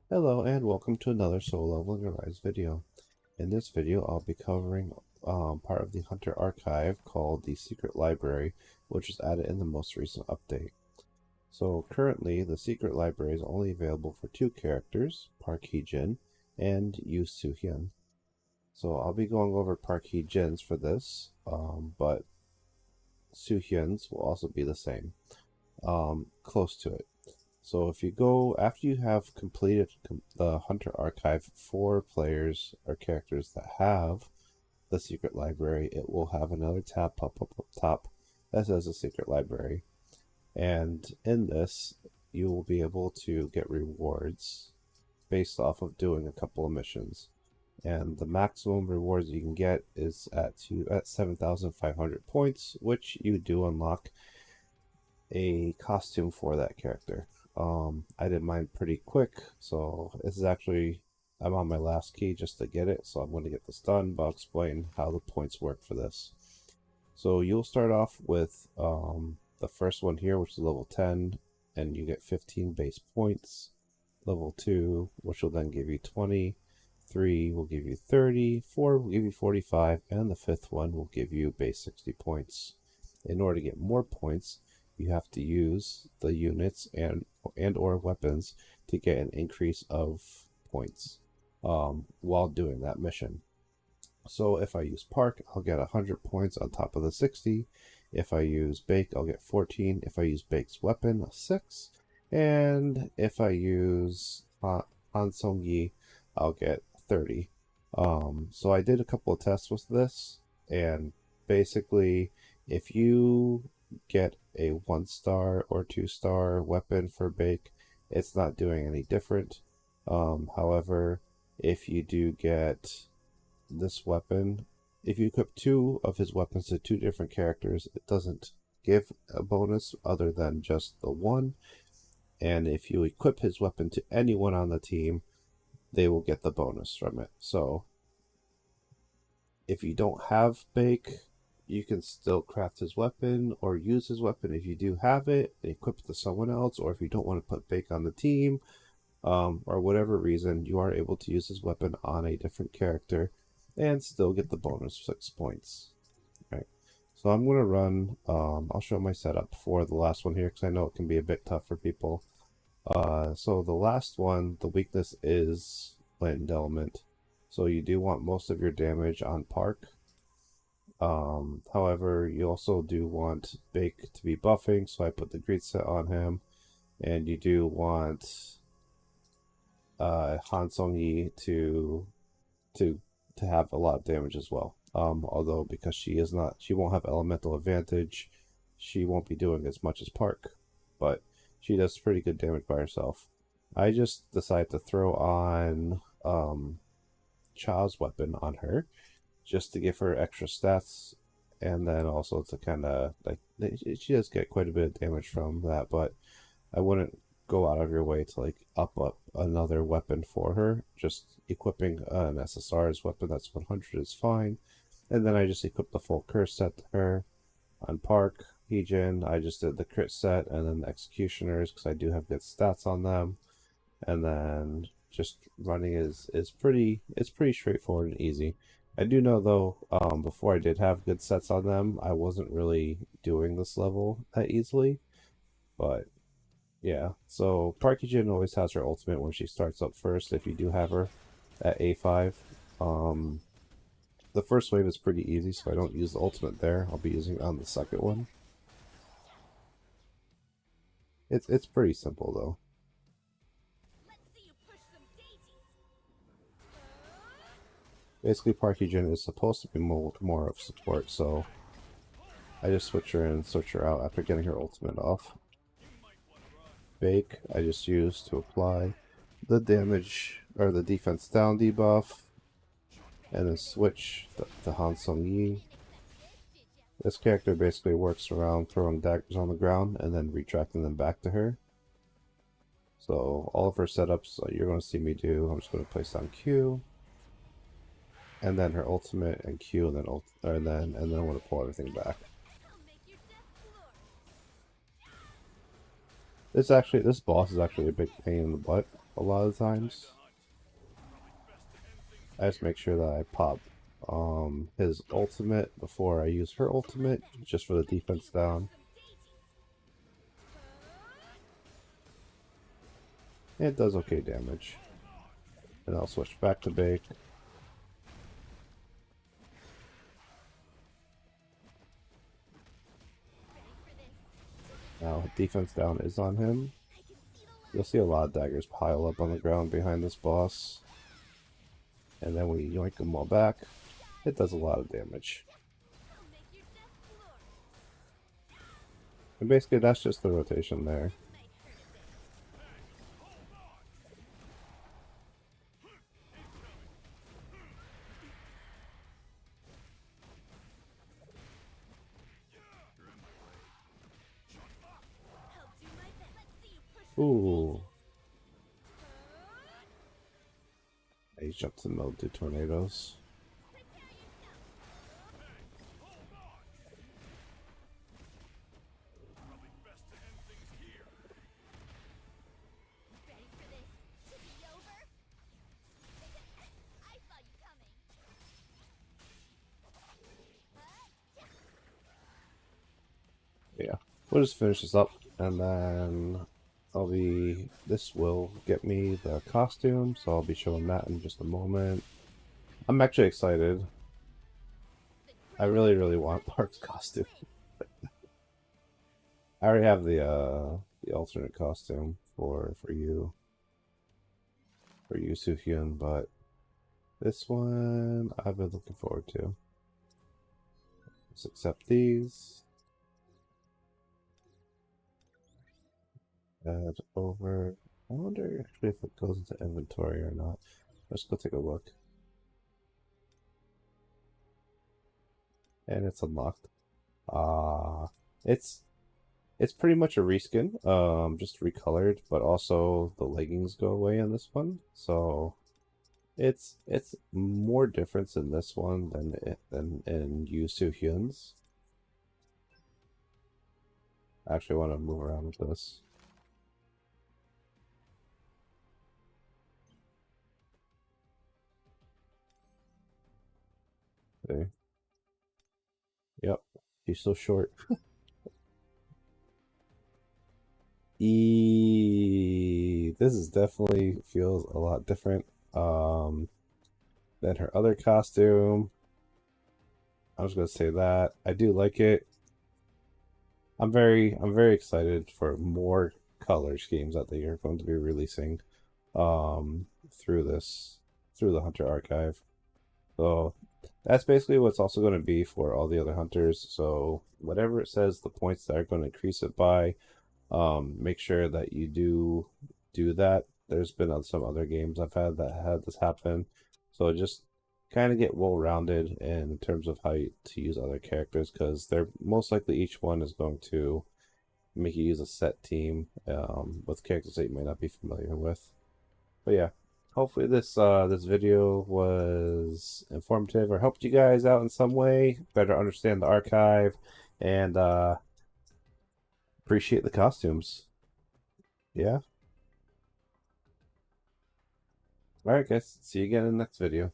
Hello and welcome to another Soul Leveling Arise video. In this video I'll be covering part of the Hunter archive called the Secret Library, which was added in the most recent update. So currently the Secret Library is only available for two characters, Park Heejin and Yu Soo-hyun. So I'll be going over Park Heejin's for this, but Soo-hyun's will also be the same, close to it. So if you go, after you have completed the Hunter Archive for players or characters that have the Secret Library, it will have another tab pop up top that says the Secret Library. And in this, you will be able to get rewards based off of doing a couple of missions. And the maximum rewards you can get is at 7,500 points, which you do unlock a costume for that character. I did mine pretty quick, so this is actually, I'm on my last key just to get it, so I'm going to get this done, but I'll explain how the points work for this. So you'll start off with the first one here, which is level 10, and you get 15 base points. Level 2, which will then give you 20. 3 will give you 30, 4 will give you 45, and the fifth one will give you base 60 points. In order to get more points, you have to use the units and or weapons to get an increase of points while doing that mission. So if I use Park, I'll get 100 points on top of the 60. If I use Bake, I'll get 14. If I use Bake's weapon, 6. And if I use Han Song-yi, I'll get 30. So I did a couple of tests with this, and basically if you get a 1-star or 2-star weapon for Bake, it's not doing any different. However, if you do get this weapon, if you equip 2 of his weapons to 2 different characters, it doesn't give a bonus other than just the one. And if you equip his weapon to anyone on the team, they will get the bonus from it. So if you don't have Bake, you can still craft his weapon or use his weapon if you do have it and equip it to someone else, or if you don't want to put Bake on the team, or whatever reason, you are able to use his weapon on a different character and still get the bonus 6 points. Right. So I'm going to run, I'll show my setup for the last one here because I know it can be a bit tough for people. So the last one, the weakness is Wind Element. So you do want most of your damage on Park. However, you also do want Bake to be buffing, so I put the Greed set on him. And you do want Han Song-yi to have a lot of damage as well. Although because she won't have elemental advantage, she won't be doing as much as Park, but she does pretty good damage by herself. I just decided to throw on Cha's weapon on her, just to give her extra stats, and then also to kind of, like, she does get quite a bit of damage from that, but I wouldn't go out of your way to, like, up another weapon for her. Just equipping an SSR's weapon that's 100 is fine. And then I just equipped the full curse set to her. On Park, Heejin, I just did the crit set and then the executioners because I do have good stats on them. And then just running is pretty straightforward and easy. I do know though, before I did have good sets on them, I wasn't really doing this level that easily. But yeah, so Park Heejin always has her ultimate when she starts up first if you do have her at A5. The first wave is pretty easy, so I don't use the ultimate there. I'll be using it on the second one. It's pretty simple though. Basically, Park Heejin is supposed to be more of support, so I just switch her in and switch her out after getting her ultimate off. Bake, I just use to apply the damage or the defense down debuff, and then switch to Han Song-yi. This character basically works around throwing daggers on the ground and then retracting them back to her. So all of her setups you're going to see me do. I'm just going to place down Q, and then her ultimate and Q, and then I'm going to pull everything back. This boss is actually a big pain in the butt a lot of times. I just make sure that I pop his ultimate before I use her ultimate, just for the defense down. It does okay damage. And I'll switch back to Bake. Now defense down is on him. You'll see a lot of daggers pile up on the ground behind this boss. And then we yoink them all back. It does a lot of damage. And basically that's just the rotation there. Ooh. He jumps in the middle to tornadoes. Yeah, we'll just finish this up, and then this will get me the costume, so I'll be showing that in just a moment. I'm actually excited. I really want Park's costume. I already have the alternate costume for you Soo-hyun, but this one I've been looking forward to. Let's accept these. Add over. I wonder actually if it goes into inventory or not. Let's go take a look. And it's unlocked. It's pretty much a reskin, just recolored, but also the leggings go away in this one. So it's more difference in this one than in Yu Soo-hyun's. I actually want to move around with this. Okay. Yep, he's so short. This is definitely feels a lot different than her other costume. I was gonna say that I do like it. I'm very excited for more color schemes that they are going to be releasing through the Hunter archive. So that's basically what's also going to be for all the other hunters. So whatever it says, the points that are going to increase it by, make sure that you do that. There's been some other games I've had that had this happen, so just kind of get well rounded in terms of how to use other characters, because they're most likely each one is going to make you use a set team with characters that you may not be familiar with. But yeah, hopefully this video was informative or helped you guys out in some way, better understand the archive, and appreciate the costumes. Yeah. Alright guys, see you again in the next video.